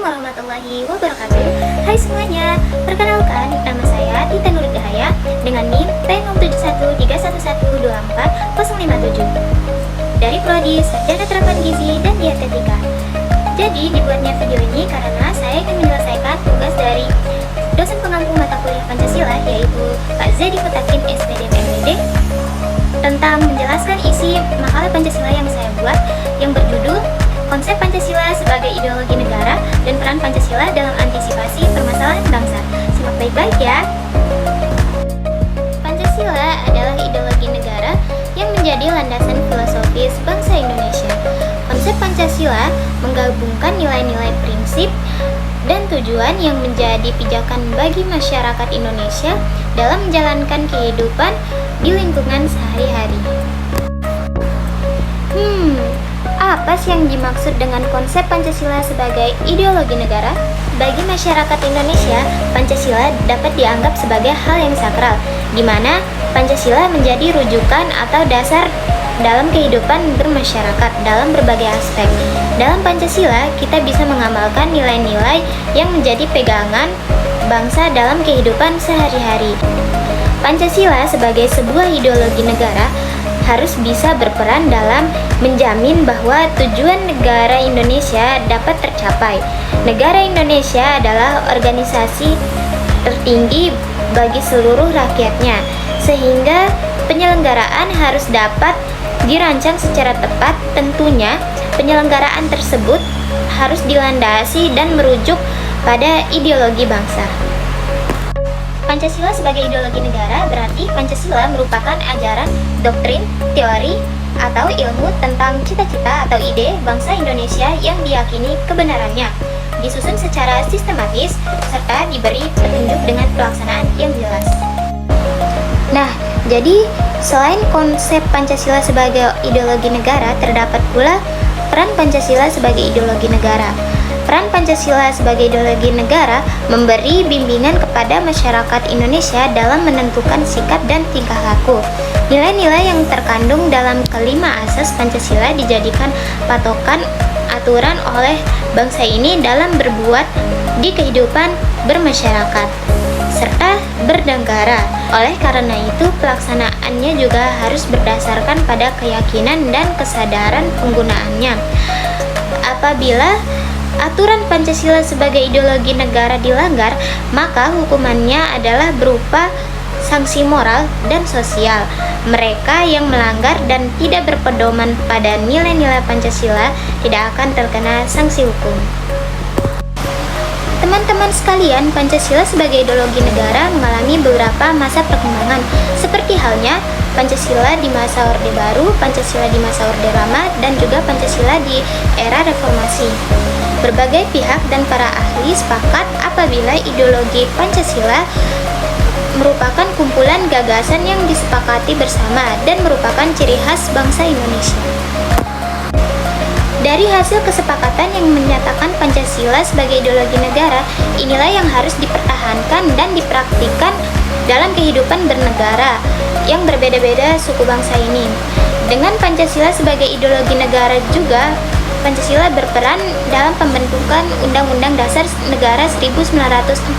Assalamualaikum warahmatullahi wabarakatuh. Hai semuanya, perkenalkan nama saya Tita Nuridahaya dengan NIM P061311240057 dari Prodi Sarjana Terapan Gizi dan Dietetika. Jadi dibuatnya video ini karena saya ingin menyelesaikan tugas dari dosen pengampu mata kuliah Pancasila yaitu Pak Zedi Fatakin SPD MPD tentang menjelaskan isi makalah Pancasila yang saya buat yang berjudul Konsep Pancasila sebagai Ideologi Negara dan Peran Pancasila dalam Antisipasi Permasalahan Bangsa. Simak baik-baik ya. Pancasila adalah ideologi negara yang menjadi landasan filosofis bangsa Indonesia. Konsep Pancasila menggabungkan nilai-nilai prinsip dan tujuan yang menjadi pijakan bagi masyarakat Indonesia dalam menjalankan kehidupan di lingkungan sehari-hari. Apa sih yang dimaksud dengan konsep Pancasila sebagai ideologi negara? Bagi masyarakat Indonesia, Pancasila dapat dianggap sebagai hal yang sakral, di mana Pancasila menjadi rujukan atau dasar dalam kehidupan bermasyarakat dalam berbagai aspek. Dalam Pancasila, kita bisa mengamalkan nilai-nilai yang menjadi pegangan bangsa dalam kehidupan sehari-hari. Pancasila sebagai sebuah ideologi negara harus bisa berperan dalam menjamin bahwa tujuan negara Indonesia dapat tercapai. Negara Indonesia adalah organisasi tertinggi bagi seluruh rakyatnya, sehingga penyelenggaraan harus dapat dirancang secara tepat. Tentunya, penyelenggaraan tersebut harus dilandasi dan merujuk pada ideologi bangsa. Pancasila sebagai ideologi negara berarti Pancasila merupakan ajaran, doktrin, teori, atau ilmu tentang cita-cita atau ide bangsa Indonesia yang diyakini kebenarannya, disusun secara sistematis, serta diberi petunjuk dengan pelaksanaan yang jelas. Nah, jadi selain konsep Pancasila sebagai ideologi negara, terdapat pula peran Pancasila sebagai ideologi negara. Peran Pancasila sebagai ideologi negara memberi bimbingan kepada masyarakat Indonesia dalam menentukan sikap dan tingkah laku. Nilai-nilai yang terkandung dalam kelima asas Pancasila dijadikan patokan aturan oleh bangsa ini dalam berbuat di kehidupan bermasyarakat serta bernegara. Oleh karena itu, pelaksanaannya juga harus berdasarkan pada keyakinan dan kesadaran penggunaannya. Apabila aturan Pancasila sebagai ideologi negara dilanggar, maka hukumannya adalah berupa sanksi moral dan sosial. Mereka yang melanggar dan tidak berpedoman pada nilai-nilai Pancasila tidak akan terkena sanksi hukum. Teman-teman sekalian, Pancasila sebagai ideologi negara mengalami beberapa masa perkembangan, seperti halnya Pancasila di masa Orde Baru, Pancasila di masa Orde Lama, dan juga Pancasila di era Reformasi. Berbagai pihak dan para ahli sepakat apabila ideologi Pancasila merupakan kumpulan gagasan yang disepakati bersama dan merupakan ciri khas bangsa Indonesia. Dari hasil kesepakatan yang menyatakan Pancasila sebagai ideologi negara, inilah yang harus dipertahankan dan dipraktikkan dalam kehidupan bernegara yang berbeda-beda suku bangsa ini. Dengan Pancasila sebagai ideologi negara juga, Pancasila berperan dalam pembentukan Undang-Undang Dasar Negara 1945.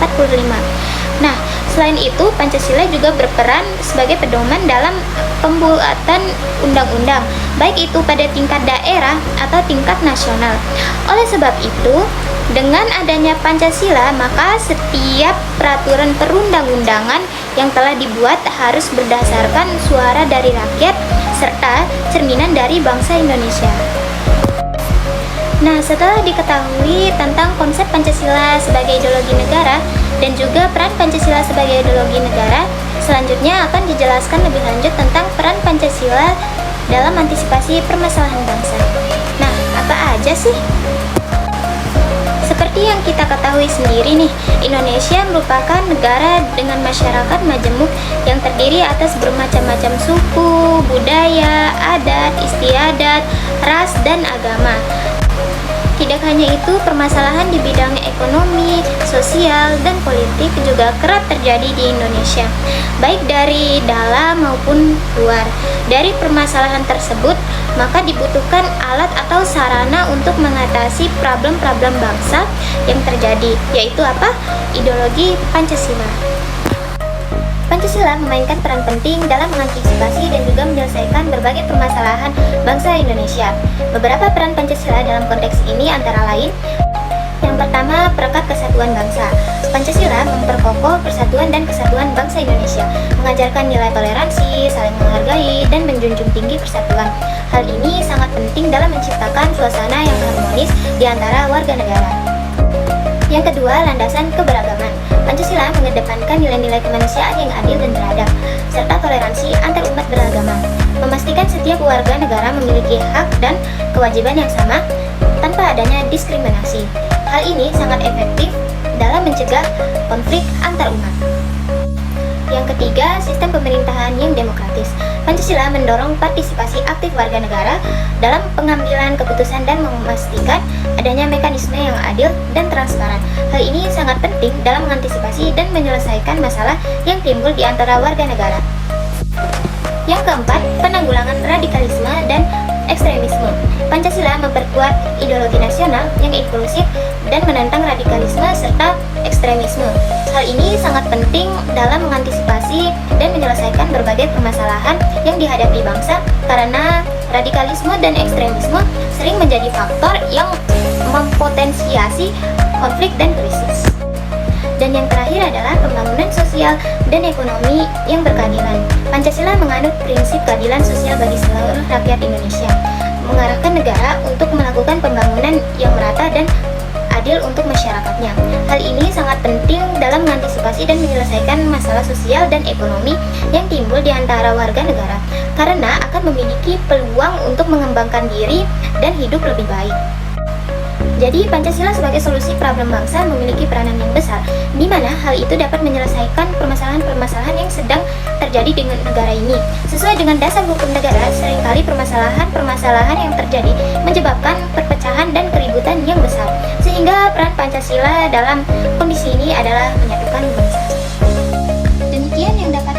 Nah, selain itu, Pancasila juga berperan sebagai pedoman dalam pembuatan undang-undang, baik itu pada tingkat daerah atau tingkat nasional. Oleh sebab itu, dengan adanya Pancasila, maka setiap peraturan perundang-undangan yang telah dibuat harus berdasarkan suara dari rakyat serta cerminan dari bangsa Indonesia. Nah, setelah diketahui tentang konsep Pancasila sebagai ideologi negara dan juga peran Pancasila sebagai ideologi negara, selanjutnya akan dijelaskan lebih lanjut tentang peran Pancasila dalam antisipasi permasalahan bangsa. Nah, apa aja sih? Seperti yang kita ketahui sendiri nih, Indonesia merupakan negara dengan masyarakat majemuk yang terdiri atas bermacam-macam suku, budaya, adat, istiadat, ras, dan agama. Tidak hanya itu, permasalahan di bidang ekonomi, sosial, dan politik juga kerap terjadi di Indonesia, baik dari dalam maupun luar. Dari permasalahan tersebut, maka dibutuhkan alat atau sarana untuk mengatasi problem-problem bangsa yang terjadi, yaitu apa? Ideologi Pancasila. Pancasila memainkan peran penting dalam mengantisipasi dan juga menyelesaikan berbagai permasalahan bangsa Indonesia. Beberapa peran Pancasila dalam konteks ini antara lain: yang pertama, perekat kesatuan bangsa. Pancasila memperkokoh persatuan dan kesatuan bangsa Indonesia, mengajarkan nilai toleransi, saling menghargai, dan menjunjung tinggi persatuan. Hal ini sangat penting dalam menciptakan suasana yang harmonis di antara warga negara. Yang kedua, landasan keberagaman. Pancasila mengedepankan nilai-nilai kemanusiaan yang adil dan beradab, serta toleransi antar umat beragama, memastikan setiap warga negara memiliki hak dan kewajiban yang sama tanpa adanya diskriminasi. Hal ini sangat efektif dalam mencegah konflik antar umat. Yang ketiga, sistem pemerintahan yang demokratis. Pancasila mendorong partisipasi aktif warga negara dalam pengambilan keputusan dan memastikan adanya mekanisme yang adil dan transparan. Hal ini sangat penting dalam mengantisipasi dan menyelesaikan masalah yang timbul di antara warga negara. Yang keempat, penanggulangan radikalisme dan ekstremisme. Pancasila memperkuat ideologi nasional yang inklusif dan menentang radikalisme serta ekstremisme. Hal ini sangat penting dalam mengantisipasi dan menyelesaikan berbagai permasalahan yang dihadapi bangsa, karena radikalisme dan ekstremisme sering menjadi faktor yang mempotensiasi konflik dan krisis. Dan yang terakhir adalah pembangunan sosial dan ekonomi yang berkeadilan. Pancasila menganut prinsip keadilan sosial bagi seluruh rakyat Indonesia, mengarahkan negara untuk melakukan pembangunan yang merata dan adil untuk masyarakatnya. Hal ini sangat penting dalam mengantisipasi dan menyelesaikan masalah sosial dan ekonomi yang timbul di antara warga negara, karena akan memiliki peluang untuk mengembangkan diri dan hidup lebih baik. Jadi, Pancasila sebagai solusi problem bangsa memiliki peranan yang besar, di mana hal itu dapat menyelesaikan permasalahan-permasalahan yang sedang terjadi dengan negara ini. Sesuai dengan dasar hukum negara, seringkali permasalahan-permasalahan yang terjadi menyebabkan perpecahan dan keributan yang besar, sehingga peran Pancasila dalam kondisi ini adalah menyatukan bangsa. Demikian yang dapat